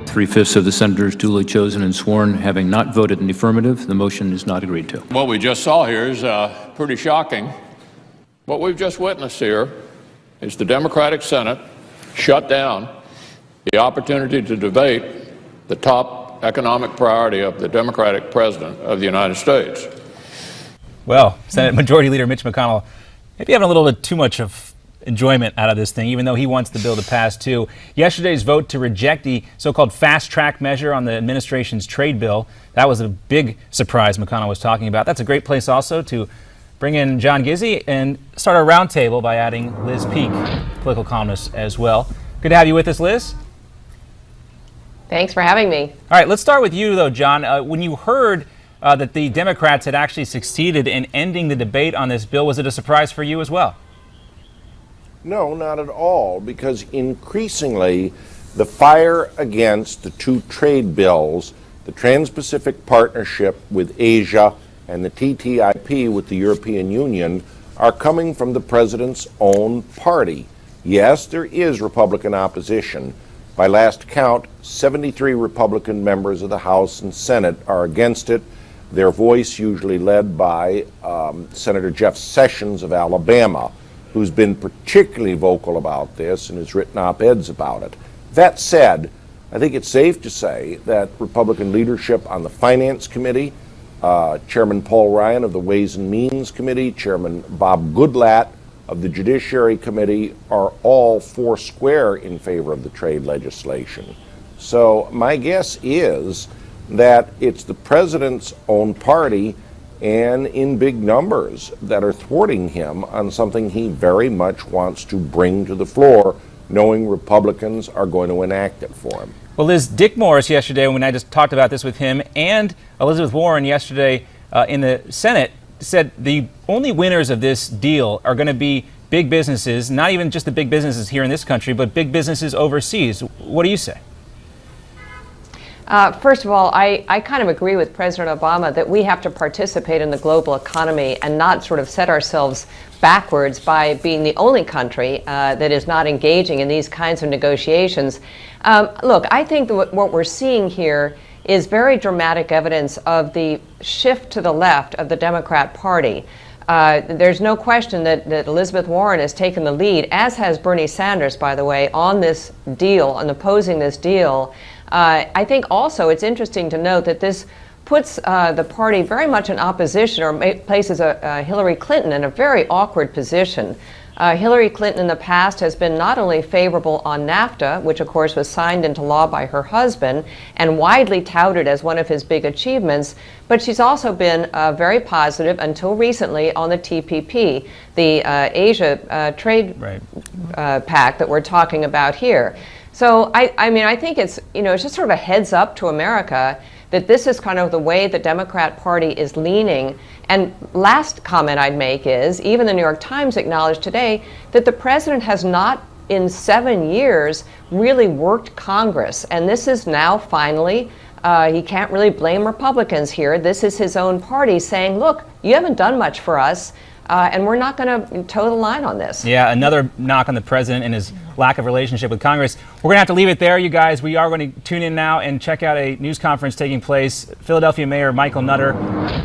Three-fifths of the senators duly chosen and sworn having not voted in the affirmative, the motion is not agreed to. What we just saw here is pretty shocking. What we've just witnessed here is the Democratic Senate shut down the opportunity to debate the top economic priority of the Democratic President of the United States. Well, Senate Majority Leader Mitch McConnell maybe having a little bit too much of enjoyment out of this thing, even though he wants the bill to pass too. Yesterday's vote to reject the so-called fast-track measure on the administration's trade bill, that was a big surprise McConnell was talking about. That's a great place also to bring in John Gizzi and start our roundtable by adding Liz Peek, political columnist as well. Good to have you with us, Liz. Thanks for having me. All right, let's start with you, though, John. When you heard that the Democrats had actually succeeded in ending the debate on this bill, was it a surprise for you as well? No, not at all, because increasingly the fire against the two trade bills, the Trans-Pacific Partnership with Asia and the TTIP with the European Union, are coming from the president's own party. Yes, there is Republican opposition. By last count, 73 Republican members of the House and Senate are against it, their voice usually led by Senator Jeff Sessions of Alabama, who's been particularly vocal about this and has written op-eds about it. That said, I think it's safe to say that Republican leadership on the Finance Committee, Chairman Paul Ryan of the Ways and Means Committee, Chairman Bob Goodlatte of the Judiciary Committee, are all foursquare in favor of the trade legislation. So my guess is that it's the president's own party and in big numbers that are thwarting him on something he very much wants to bring to the floor, knowing Republicans are going to enact it for him. Well, Liz, Dick Morris yesterday, when I just talked about this with him, and Elizabeth Warren yesterday in the Senate, said the only winners of this deal are going to be big businesses, not even just the big businesses here in this country, but big businesses overseas. What do you say? First of all, I kind of agree with President Obama that we have to participate in the global economy and not sort of set ourselves backwards by being the only country that is not engaging in these kinds of negotiations. Look, I think that what we're seeing here is very dramatic evidence of the shift to the left of the Democrat Party. There's no question that Elizabeth Warren has taken the lead, as has Bernie Sanders, by the way, on this deal, on opposing this deal. I think also it's interesting to note that this puts the party very much in opposition, or places Hillary Clinton in a very awkward position. Hillary Clinton in the past has been not only favorable on NAFTA, which of course was signed into law by her husband and widely touted as one of his big achievements, but she's also been very positive until recently on the TPP, the Asia Trade Pact that we're talking about here. So I mean, I think it's, it's just sort of a heads up to America that this is kind of the way the Democrat Party is leaning. And last comment I'd make is, even the New York Times acknowledged today that the president has not in 7 years really worked Congress. And this is now finally, he can't really blame Republicans here. This is his own party saying, look, you haven't done much for us. And we're not going to toe the line on this. Yeah, another knock on the president and his lack of relationship with Congress. We're going to have to leave it there, you guys. We are going to tune in now and check out a news conference taking place. Philadelphia Mayor Michael Nutter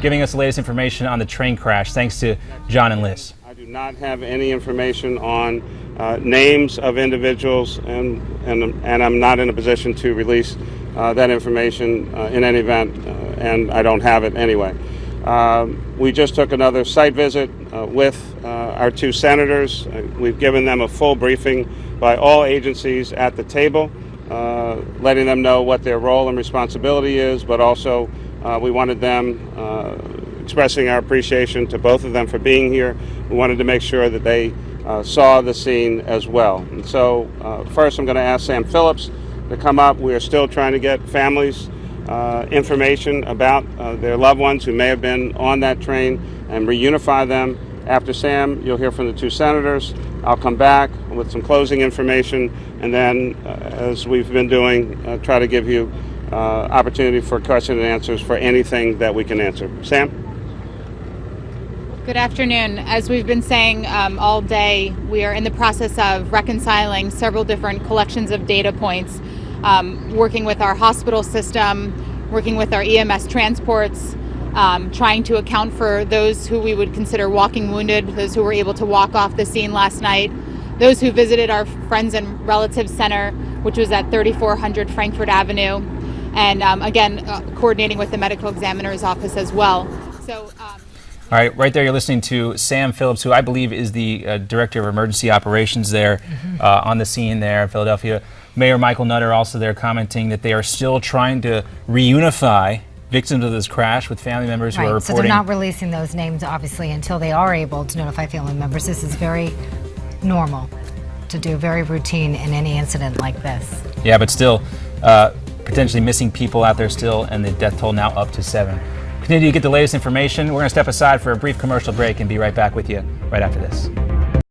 giving us the latest information on the train crash. Thanks to John and Liz. I do not have any information on names of individuals, and I'm not in a position to release that information in any event, and I don't have it anyway. We just took another site visit with our two senators. We've given them a full briefing by all agencies at the table, letting them know what their role and responsibility is, but also we wanted them expressing our appreciation to both of them for being here. We wanted to make sure that they saw the scene as well. And so first I'm going to ask Sam Phillips to come up. We are still trying to get families information about their loved ones who may have been on that train and reunify them. After Sam, you'll hear from the two senators. I'll come back with some closing information, and then, as we've been doing, try to give you opportunity for question and answers for anything that we can answer. Sam? Good afternoon. As we've been saying all day, we are in the process of reconciling several different collections of data points, working with our hospital system, working with our EMS transports, trying to account for those who we would consider walking wounded, those who were able to walk off the scene last night, those who visited our Friends and Relatives Center, which was at 3400 Frankfurt Avenue, and again, coordinating with the medical examiner's office as well. So. All right, right there you're listening to Sam Phillips, who I believe is the Director of Emergency Operations there on the scene there in Philadelphia. Mayor Michael Nutter also there commenting that they are still trying to reunify victims of this crash with family members who are reporting. So they're not releasing those names, obviously, until they are able to notify family members. This is very normal to do, very routine in any incident like this. Yeah, but still, potentially missing people out there still, and the death toll now up to 7. Continue to get the latest information. We're going to step aside for a brief commercial break and be right back with you right after this.